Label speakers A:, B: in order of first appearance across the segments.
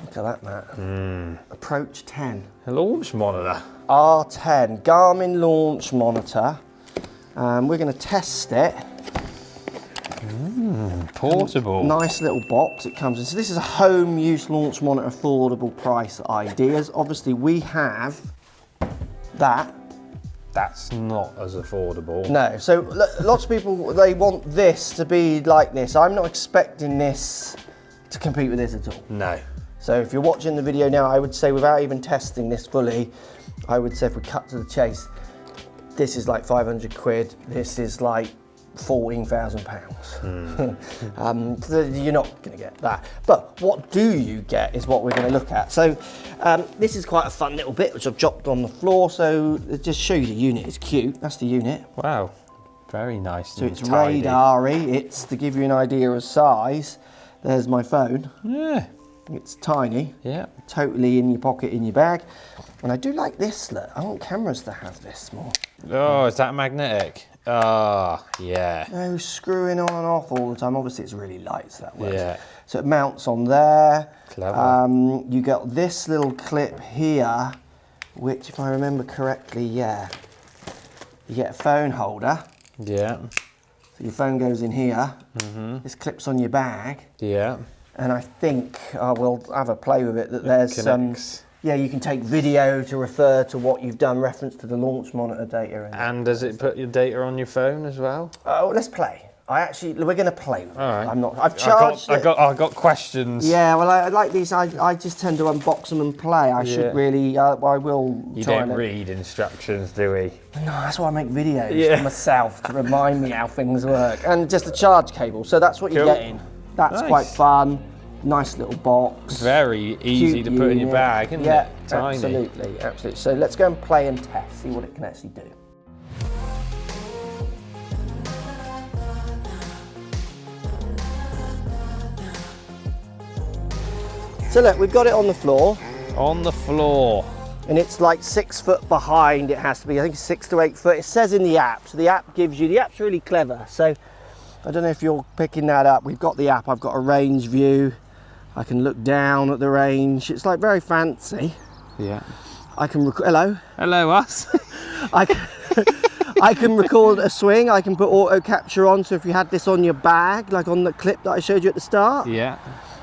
A: Look at that, Matt. Approach 10.
B: A launch monitor.
A: R10, Garmin launch monitor. We're going to test it.
B: Portable.
A: Nice little box it comes in. So this is a home use launch monitor, affordable price ideas. Obviously we have that.
B: That's not as affordable.
A: No, so lots of people, they want this to be like this. I'm not expecting this to compete with this at all.
B: No.
A: So if you're watching the video now, I would say without even testing this fully, I would say if we cut to the chase, this is like 500 quid, this is like £14,000. So you're not going to get that. But what do you get is what we're going to look at. So this is quite a fun little bit which I've dropped on the floor. So it just shows you the unit. It's cute. That's the unit.
B: Wow, very nice.
A: So it's radar-y. It's to give you an idea of size. There's my phone.
B: Yeah.
A: It's tiny.
B: Yeah.
A: Totally in your pocket, in your bag. And I do like this, look. I want cameras to have this more.
B: Oh, is that magnetic? Ah, yeah.
A: No screwing on and off all the time. Obviously, it's really light, so that works.
B: Yeah.
A: So it mounts on there.
B: Clever.
A: You got this little clip here, which, if I remember correctly, yeah, you get a phone holder.
B: Yeah.
A: So your phone goes in here. This clips on your bag.
B: Yeah.
A: And I think we'll have a play with it. That there's some. Yeah, you can take video to refer to what you've done, reference to the launch monitor data.
B: And does it put your data on your phone as well?
A: Oh, let's play. We're going to play with it.
B: All right.
A: I've charged
B: I got questions.
A: Yeah, well, I like these. I just tend to unbox them and play. I should really. I will.
B: You don't read instructions, do we?
A: No, that's why I make videos for myself to remind me how things work. And just a charge cable. So that's what you're getting. That's quite fun. Nice little box.
B: Very easy to put in your bag, isn't it? Tiny.
A: Absolutely, absolutely. So let's go and play and test, see what it can actually do. So look, we've got it on the floor.
B: On the floor.
A: And it's like 6 foot behind, it has to be. I think it's 6 to 8 foot. It says in the app. So the app gives you, the app's really clever. So I don't know if you're picking that up. We've got the app. I've got a range view. I can look down at the range. It's like very fancy.
B: Yeah.
A: I can hello.
B: Hello, us.
A: I can record a swing. I can put auto capture on. So if you had this on your bag, like on the clip that I showed you at the start.
B: Yeah.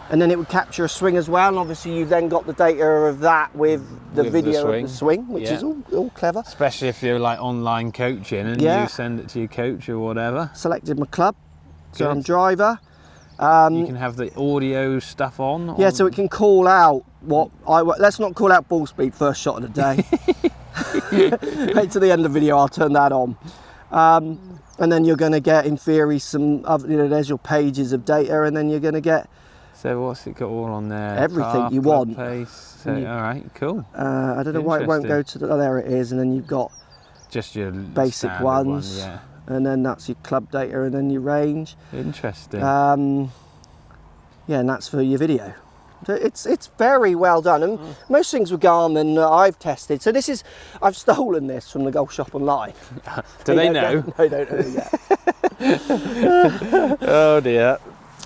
A: And then it would capture a swing as well. And obviously you've then got the data of that with the video of the swing, which is all clever.
B: Especially if you're like online coaching and you send it to your coach or whatever.
A: Selected my club. So I'm driver.
B: You can have the audio stuff on.
A: Yeah, so it can call out let's not call out ball speed first shot of the day. Wait till the end of the video, I'll turn that on. And then you're going to get, in theory, some other, there's your pages of data, and then you're going to get.
B: So what's it got all on there?
A: Everything you want.
B: Pace. So, all right, cool.
A: I don't know why it won't go to there it is, and then you've got
B: just your
A: basic ones.
B: Yeah.
A: And then that's your club data, and then your range.
B: Interesting.
A: Yeah, and that's for your video. So it's very well done, and most things with Garmin I've tested. So I've stolen this from the golf shop online.
B: Do they know?
A: No, they don't know yet.
B: Oh dear.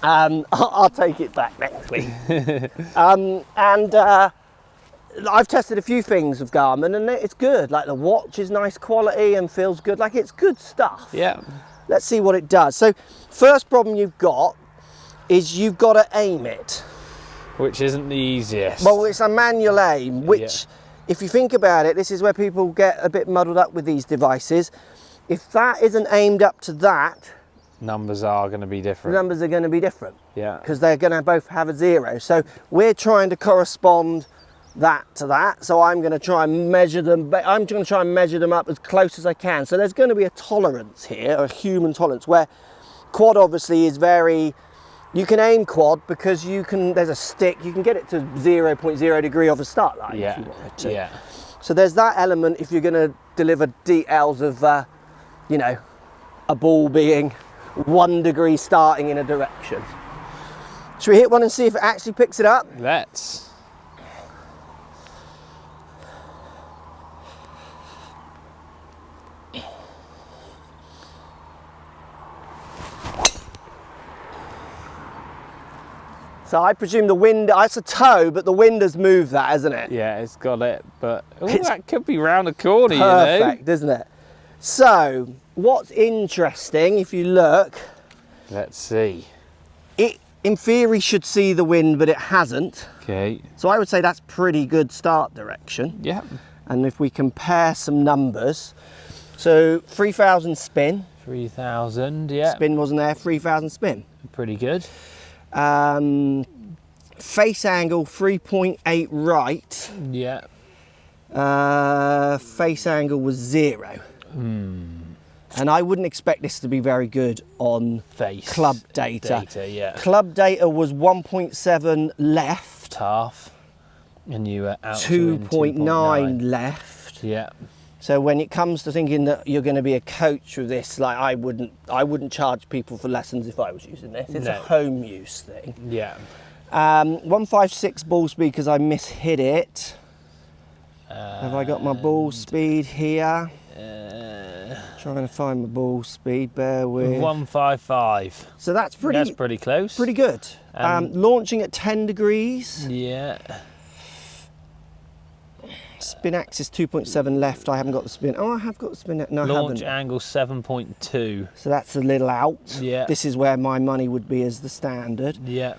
A: I'll take it back next week. I've tested a few things with Garmin, and it's good. Like the watch is nice quality and feels good. Like it's good stuff.
B: Yeah.
A: Let's see what it does. So first problem you've got is you've got to aim it.
B: Which isn't the easiest.
A: Well, it's a manual aim, which if you think about it, this is where people get a bit muddled up with these devices. If that isn't aimed up to that,
B: numbers are going to be different.
A: Numbers are going to be different.
B: Yeah.
A: Because they're going to both have a 0. So we're trying to correspond that to that. So I'm going to try and measure them. I'm going to try and measure them up as close as I can. So there's going to be a tolerance here, a human tolerance, where quad obviously is very. You can aim quad because there's a stick, you can get it to 0.0 degree of a start line if you wanted to. Yeah. So there's that element if you're going to deliver details of, a ball being 1 degree starting in a direction. Should we hit one and see if it actually picks it up?
B: Let's.
A: So I presume the wind, it's a toe, but the wind has moved that, hasn't it?
B: Yeah, it's got it, but that could be round the corner,
A: Perfect, isn't it? So what's interesting, if you look,
B: let's see.
A: It in theory should see the wind, but it hasn't.
B: Okay.
A: So I would say that's pretty good start direction.
B: Yeah.
A: And if we compare some numbers, so 3,000 spin.
B: 3,000, yeah.
A: Spin wasn't there, 3,000 spin.
B: Pretty good.
A: Face angle 3.8 right.
B: Yeah.
A: Face angle was 0. And I wouldn't expect this to be very good on
B: face
A: club data.
B: Yeah.
A: Club data was 1.7 left.
B: Half. And you were out
A: 2.9 left.
B: Yeah.
A: So when it comes to thinking that you're going to be a coach with this, like I wouldn't charge people for lessons if I was using this. It's a home use thing.
B: Yeah.
A: 156 ball speed because I mishit it. Have I got my ball speed here? Trying to find my ball speed, bear with.
B: 155.
A: So that's pretty
B: close.
A: Pretty good. Launching at 10 degrees.
B: Yeah.
A: Spin axis 2.7 left. I haven't got the spin. Oh, I have got the spin. No, I haven't.
B: Launch angle 7.2.
A: So that's a little out.
B: Yeah.
A: This is where my money would be as the standard.
B: Yeah.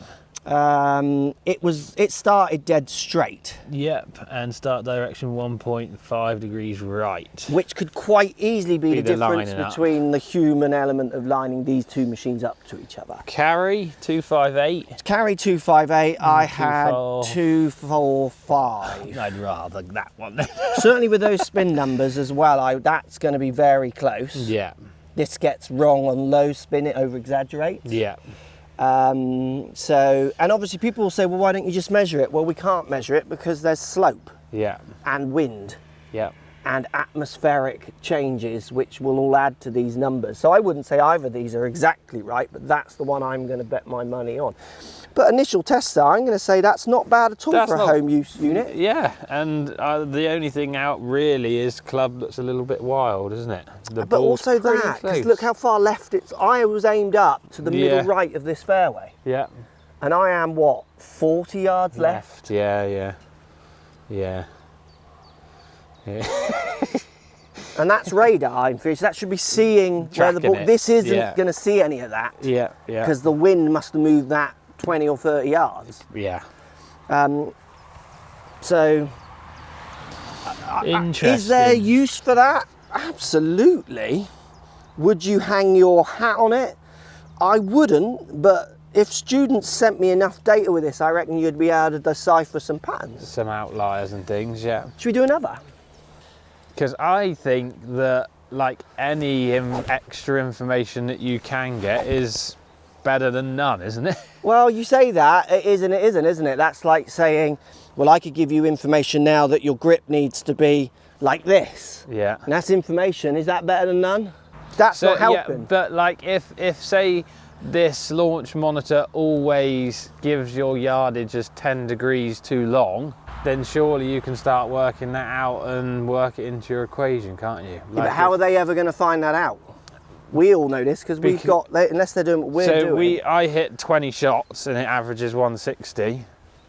A: It started dead straight.
B: Yep, and start direction 1.5 degrees right.
A: Which could quite easily be the difference
B: lining up.
A: between the human element of lining these two machines up to each other.
B: Carry 258.
A: Carry 258, I had
B: 245.
A: 245.
B: I'd rather that one.
A: Certainly with those spin numbers as well, that's going to be very close.
B: Yeah.
A: This gets wrong on low spin, it over exaggerates.
B: Yeah.
A: And obviously people will say, well, why don't you just measure it? Well, we can't measure it because there's slope
B: Yeah.
A: and wind
B: Yeah.
A: and atmospheric changes, which will all add to these numbers. So I wouldn't say either of these are exactly right, but that's the one I'm going to bet my money on. But initial tests are, I'm going to say that's not bad at all for a home use unit.
B: Yeah, and the only thing out really is club that's a little bit wild, isn't it?
A: But also that, because look how far left it's, I was aimed up to the middle right of this fairway.
B: Yeah.
A: And I am, what, 40 yards left?
B: Yeah.
A: And that's radar in fish. That should be seeing where the ball, this isn't going to see any of that.
B: Yeah.
A: Because the wind must have moved that 20 or 30 yards.
B: Yeah.
A: So,
B: interesting.
A: is there use for that? Absolutely. Would you hang your hat on it? I wouldn't, but if students sent me enough data with this, I reckon you'd be able to decipher some patterns.
B: Some outliers and things, yeah.
A: Should we do another?
B: Because I think that like any extra information that you can get is better than none, isn't it?
A: Well, you say that, it is and it isn't, isn't it? That's like saying, well, I could give you information now that your grip needs to be like this.
B: Yeah.
A: And that's information. Is that better than none? That's not helping.
B: Yeah, but like if say this launch monitor always gives your yardage as 10 degrees too long, then surely you can start working that out and work it into your equation, can't you?
A: Like but how are they ever going to find that out? We all know this because we've got, unless they're doing what we're doing.
B: So I hit 20 shots and it averages 160,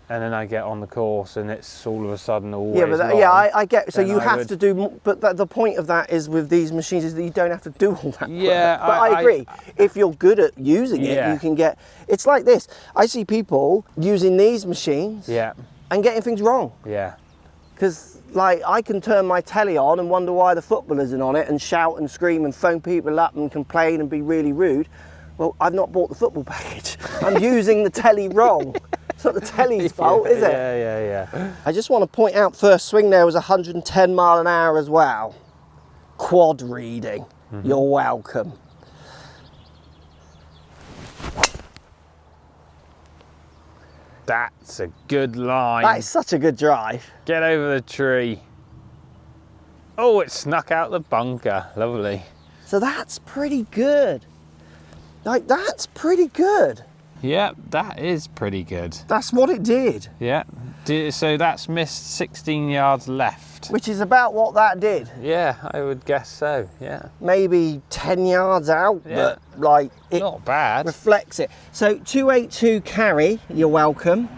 B: and then I get on the course and it's all of a sudden always
A: I get. So you have to do, but the point of that is with these machines is that you don't have to do all that.
B: Yeah,
A: but I agree. If you're good at using it, you can get. It's like this. I see people using these machines.
B: Yeah.
A: And getting things wrong.
B: Yeah.
A: Because like I can turn my telly on and wonder why the football isn't on it and shout and scream and phone people up and complain and be really rude. Well, I've not bought the football package. I'm using the telly wrong. It's not the telly's fault, is it?
B: Yeah.
A: I just want to point out first swing there was 110 mile an hour as well. Quad reading. Mm-hmm. You're welcome.
B: That's a good line.
A: That is such a good drive.
B: Get over the tree. Oh, it snuck out the bunker. Lovely.
A: So that's pretty good. Like, that's pretty good.
B: Yeah, that is pretty good.
A: That's what it did.
B: Yeah. So that's missed 16 yards left.
A: which is about what that did.
B: Yeah, I would guess so, yeah.
A: Maybe 10 yards out,
B: Yeah.
A: but like it
B: Not bad.
A: reflects it. So 282 carry, you're welcome.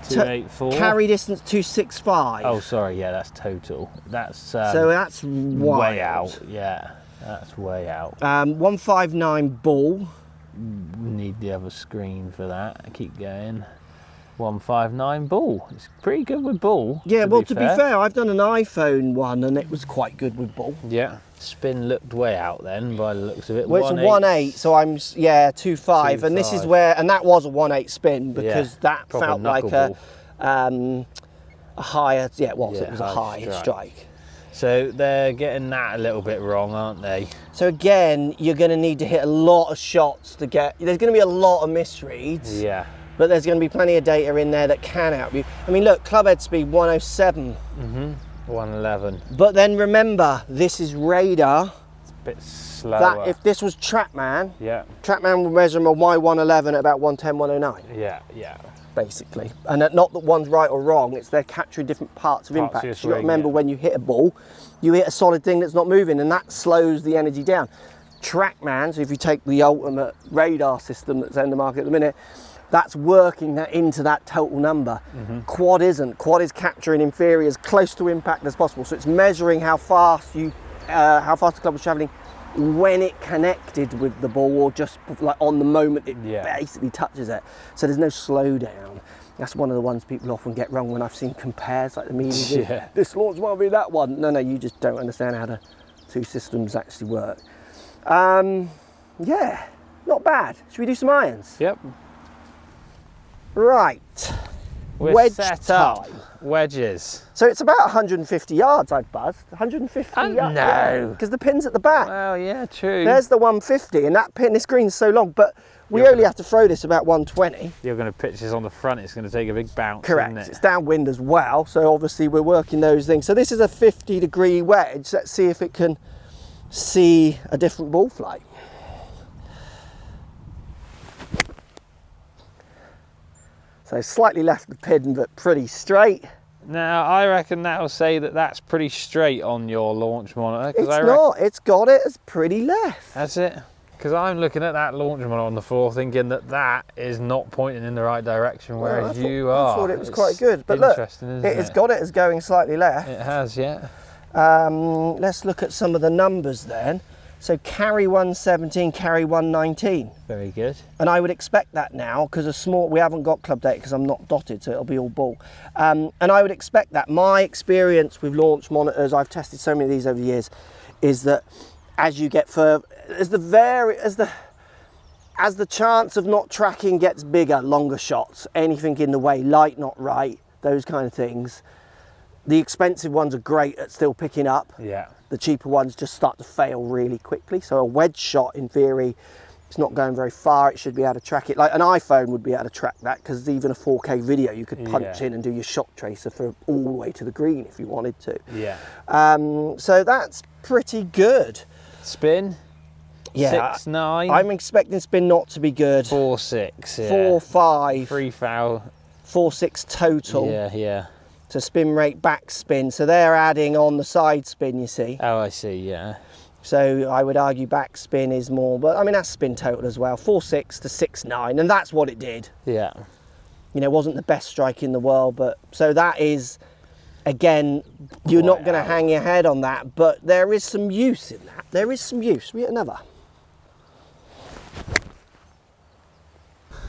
B: 284.
A: Carry distance 265.
B: Oh, sorry, yeah, that's total. That's
A: so that's wild.
B: way out, yeah. That's way out.
A: 159 ball.
B: Need the other screen for that. Keep going. 159 ball. It's pretty good with ball.
A: Yeah, well, to be fair, I've done an iPhone one and it was quite good with ball.
B: Yeah. Spin looked way out then by the looks of it.
A: Well, it's a 1.8, so I'm 2.5, and this is where, and that was a 1.8 spin because that
B: proper
A: felt like a higher. Yeah, it was.
B: Yeah,
A: it was a high strike.
B: So they're getting that a little bit wrong, aren't they?
A: So again, you're going to need to hit a lot of shots to get. There's going to be a lot of misreads.
B: Yeah.
A: But there's going to be plenty of data in there that can help you. I mean, look, club head speed 107.
B: 111.
A: But then remember, this is radar.
B: It's a bit slower.
A: That if this was TrackMan,
B: Yeah.
A: TrackMan would measure my Y111 at about 110, 109.
B: Yeah, yeah.
A: Basically. And not that one's right or wrong, it's they're capturing different parts of impact.
B: your
A: You've got to
B: swing,
A: remember when you hit a ball, you hit a solid thing that's not moving, and that slows the energy down. TrackMan, so if you take the ultimate radar system that's in the market at the minute, that's working that into that total number. Quad isn't. Quad is capturing inferior as close to impact as possible. So it's measuring how fast the club was traveling when it connected with the ball, or just like on the moment it basically touches it. So there's no slowdown. That's one of the ones people often get wrong when I've seen compares, like the media.
B: Yeah.
A: This launch might be that one. No, you just don't understand how the two systems actually work. Yeah, not bad. Should we do some irons?
B: Yep.
A: Right.
B: We're
A: Wedge
B: set up.
A: time.
B: Wedges.
A: So it's about 150 yards I've buzzed. 150 yards.
B: No.
A: Because the pin's at the back.
B: Well, yeah, true.
A: There's the 150, and that pin, this green's so long, but we only have to throw this about 120.
B: You're going to pitch this on the front, it's going to take a big bounce,
A: Correct.
B: isn't it?
A: It's downwind as well, so obviously we're working those things. So this is a 50-degree wedge. Let's see if it can see a different ball flight. So slightly left the pin, but pretty straight.
B: Now, I reckon that'll say that that's pretty straight on your launch monitor.
A: It's not. It's got it as pretty left.
B: That's it. Because I'm looking at that launch monitor on the floor thinking that that is not pointing in the right direction, whereas you are.
A: I thought it was quite good. But look, it's got it as going slightly left.
B: It has, yeah.
A: Let's look at some of the numbers then. So carry 117, carry 119.
B: Very good.
A: And I would expect that now because we haven't got club data because I'm not dotted, so it'll be all ball. And I would expect that. My experience with launch monitors, I've tested so many of these over the years, is that as you get further, as the chance of not tracking gets bigger, longer shots, anything in the way, light not right, those kind of things. The expensive ones are great at still picking up.
B: Yeah.
A: The cheaper ones just start to fail really quickly. So a wedge shot, in theory, it's not going very far. It should be able to track it. Like an iPhone would be able to track that because even a 4K video, you could punch in and do your shot tracer for all the way to the green if you wanted to.
B: Yeah.
A: So that's pretty good.
B: Spin?
A: Yeah.
B: 6.9.
A: I'm expecting spin not to be good.
B: 4.6. Yeah.
A: 4.5.
B: 3 foul.
A: 4.6 total.
B: Yeah, yeah.
A: So spin rate, back spin. So they're adding on the side spin, you see.
B: Oh, I see, yeah.
A: So I would argue back spin is more, but I mean, that's spin total as well. 4.6 to 6.9, and that's what it did.
B: Yeah.
A: You know, it wasn't the best strike in the world, but so that is, again, you're not going to hang your head on that, but there is some use in that. There is some use. We get another.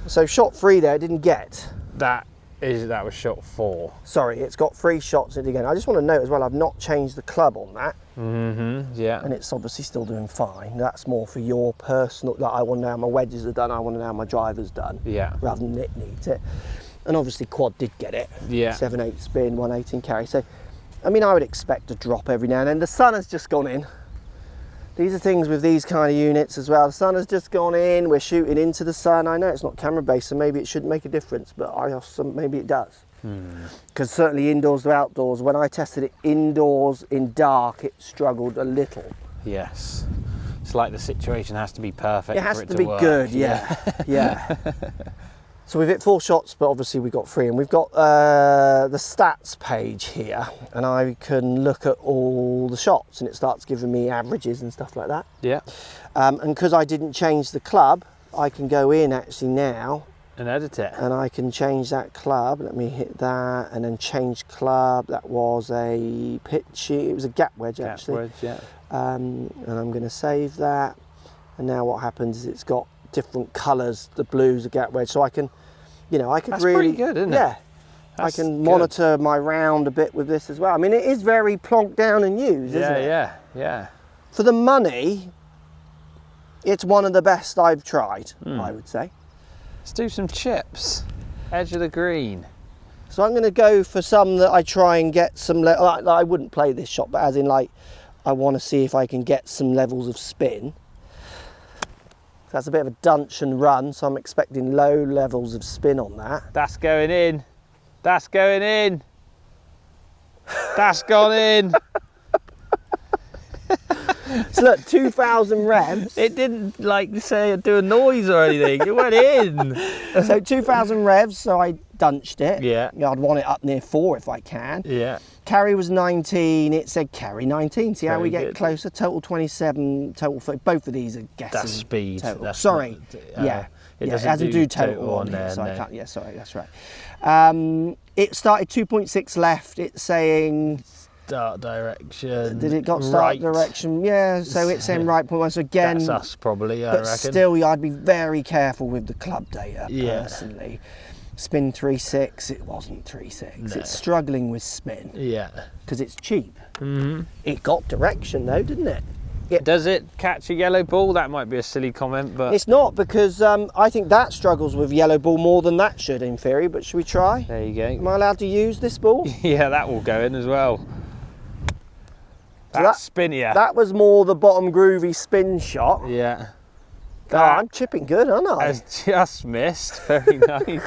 A: So shot 3 there, didn't get.
B: That was shot 4.
A: Sorry, it's got 3 shots in it again. I just want to note as well, I've not changed the club on that.
B: Yeah.
A: And it's obviously still doing fine. That's more for your personal, like I want to know how my wedges are done, I want to know how my driver's done.
B: Yeah.
A: Rather than it needs it. And obviously quad did get it.
B: Yeah.
A: 7/8 spin, 118 carry. So, I mean, I would expect a drop every now and then. The sun has just gone in. These are things with these kind of units as well. The sun has just gone in, we're shooting into the sun. I know it's not camera based, so maybe it shouldn't make a difference, but maybe it does. Because certainly indoors to outdoors, when I tested it indoors in dark, it struggled a little.
B: Yes. It's like the situation has to be perfect.
A: It has
B: for it
A: to be
B: work.
A: good, yeah. Yeah. So we've hit 4 shots, but obviously we've got 3, and we've got the stats page here, and I can look at all the shots, and it starts giving me averages and stuff like that.
B: Yeah.
A: And because I didn't change the club, I can go in actually now
B: And edit it.
A: and I can change that club. Let me hit that and then change club. That was a pitchy, it was a gap wedge actually.
B: Gap wedge, yeah.
A: And I'm going to save that. And now what happens is it's got different colours. The blue's a gap wedge, so I can, I could
B: That's
A: really,
B: pretty good, isn't it?
A: Yeah, I can monitor my round a bit with this as well. I mean, it is very plonk down and use, isn't it?
B: Yeah.
A: For the money, it's one of the best I've tried, I would say.
B: Let's do some chips. Edge of the green.
A: So I'm going to go for some that I try and get some, I wouldn't play this shot, but as in like, I want to see if I can get some levels of spin. That's a bit of a dunch and run, so I'm expecting low levels of spin on that.
B: That's going in. That's going in. That's gone in.
A: So look, 2,000 revs.
B: It didn't do a noise or anything. It went in.
A: So 2,000 revs, so I dunched it.
B: Yeah.
A: I'd want it up near 4 if I can.
B: Yeah.
A: Carry was 19, it said carry 19. See how
B: Very
A: we get
B: good.
A: closer? Total 27, total 30. Both of these are guessing.
B: That's speed.
A: Total.
B: That's
A: Sorry.
B: not,
A: It doesn't do total on
B: there,
A: here, so I
B: no.
A: can't. Yeah, sorry, that's right. It started 2.6 left. It's saying.
B: Start direction.
A: Did it got start
B: right.
A: direction? Yeah, so it's saying right point 1. So again.
B: That's us probably, I
A: but
B: reckon.
A: still, I'd be very careful with the club data
B: Yeah.
A: personally. Spin 3.6, it wasn't 3.6.
B: No.
A: It's struggling with spin
B: Yeah.
A: because it's cheap.
B: Mm-hmm.
A: It got direction though, didn't it?
B: Does it catch a yellow ball? That might be a silly comment, but
A: It's not, because I think that struggles with yellow ball more than that should in theory, but should we try?
B: there you
A: Am
B: go.
A: I allowed to use this ball?
B: Yeah, that will go in as well.
A: So
B: That's spinnier.
A: That was more the bottom groovy spin shot.
B: Yeah.
A: Oh, I'm chipping good, aren't I?
B: Has just missed. Very nice.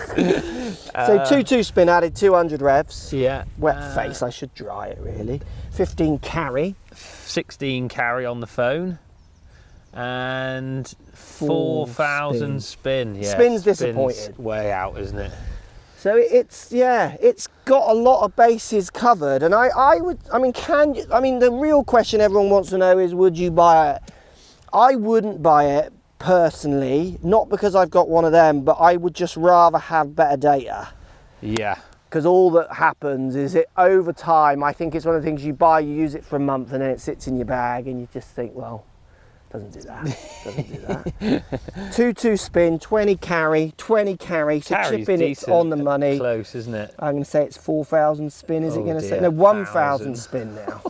A: So 2-2 spin added 200 revs.
B: Yeah.
A: Wet face, I should dry it really. 15 carry.
B: 16 carry on the phone. And
A: 4
B: 4,000 spin. Yeah.
A: Spin's disappointed.
B: Way out, isn't it?
A: So it's got a lot of bases covered, and I mean, the real question everyone wants to know is, would you buy it? I wouldn't buy it personally, not because I've got one of them, but I would just rather have better data.
B: Yeah.
A: Because all that happens is it over time, I think it's one of the things you buy, you use it for a month, and then it sits in your bag, and you just think, well, doesn't do that. Doesn't do that. 2-2 spin, 20 carry, so
B: Carry's
A: chip in, it's
B: decent.
A: on the money.
B: Close, isn't it?
A: I'm going to say it's 4,000 spin, is it
B: Oh
A: going to say?
B: dear,
A: No, 1,000
B: 1,000.
A: spin now.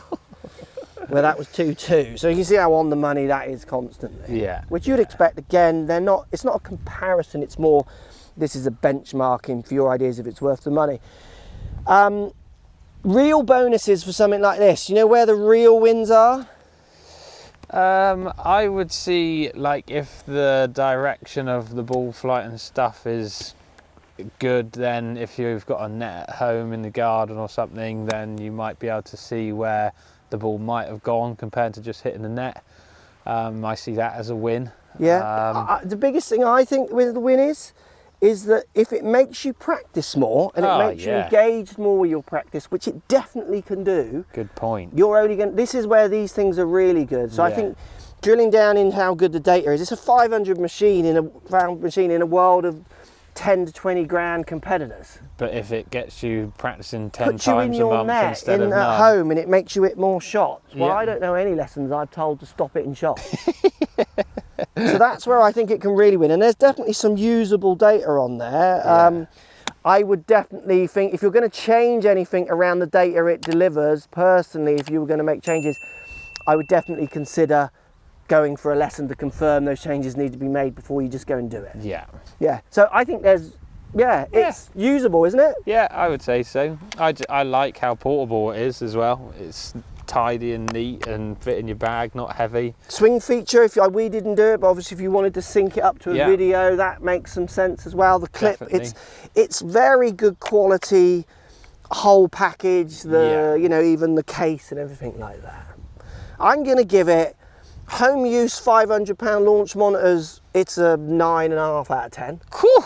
A: Where that was 2-2. So you can see how on the money that is constantly.
B: Yeah.
A: Which you'd expect, again, it's not a comparison, it's more, this is a benchmarking for your ideas if it's worth the money. Real bonuses for something like this, you know where the real wins are?
B: I would see, like, if the direction of the ball flight and stuff is good, then if you've got a net at home in the garden or something, then you might be able to see where the ball might have gone compared to just hitting the net. I see that as a win.
A: Yeah. The biggest thing I think with the win is that if it makes you practice more and it makes you engaged more with your practice, which it definitely can do.
B: Good point.
A: You're only going. This is where these things are really good. So I think drilling down in how good the data is. It's a 500 machine in a world of 10 to 20 grand competitors.
B: But if it gets you practicing 10
A: Puts you in
B: times a
A: your
B: month
A: net
B: instead of
A: at
B: none.
A: home, and it makes you hit more shots. Well,
B: Yeah.
A: I don't know any lessons I've told to stop hitting shots. So that's where I think it can really win, and there's definitely some usable data on there. I would definitely think if you're going to change anything around the data it delivers, personally, if you were going to make changes, I would definitely consider going for a lesson to confirm those changes need to be made before you just go and do it.
B: Yeah.
A: Yeah, so I think it's usable, isn't it?
B: Yeah, I would say so. I like how portable it is as well. It's tidy and neat and fit in your bag, not heavy.
A: Swing feature, we didn't do it, but obviously if you wanted to sync it up to a video, that makes some sense as well. The clip,
B: Definitely.
A: it's very good quality, whole package, even the case and everything like that. I'm going to give it home use £500 launch monitors, it's a 9.5 out of 10.
B: Whew.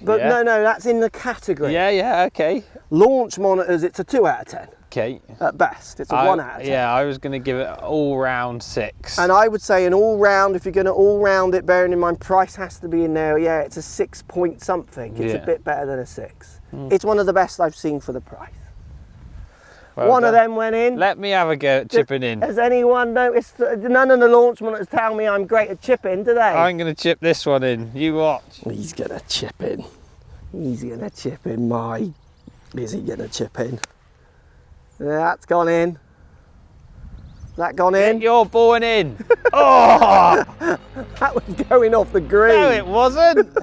A: But
B: yeah.
A: no, that's in the category.
B: Yeah, okay.
A: Launch monitors, it's a 2 out of 10.
B: Okay.
A: At best, it's a 1 out of 10.
B: Yeah, I was going to give it all round 6.
A: And I would say an all-round, if you're going to all-round it, bearing in mind price has to be in there, yeah, it's a 6 point something. It's a bit better than a 6. It's one of the best I've seen for the price.
B: Well
A: one
B: done.
A: of them went in.
B: Let me have a go at chipping in.
A: Has anyone noticed? None of the launch monitors tell me I'm great at chipping, do they?
B: I'm going to chip this one in. You watch.
A: He's going to chip in. He's going to chip in. Is he going to chip in? That's gone in. That gone in?
B: Get your ball in. Oh!
A: That was going off the green.
B: No, it wasn't.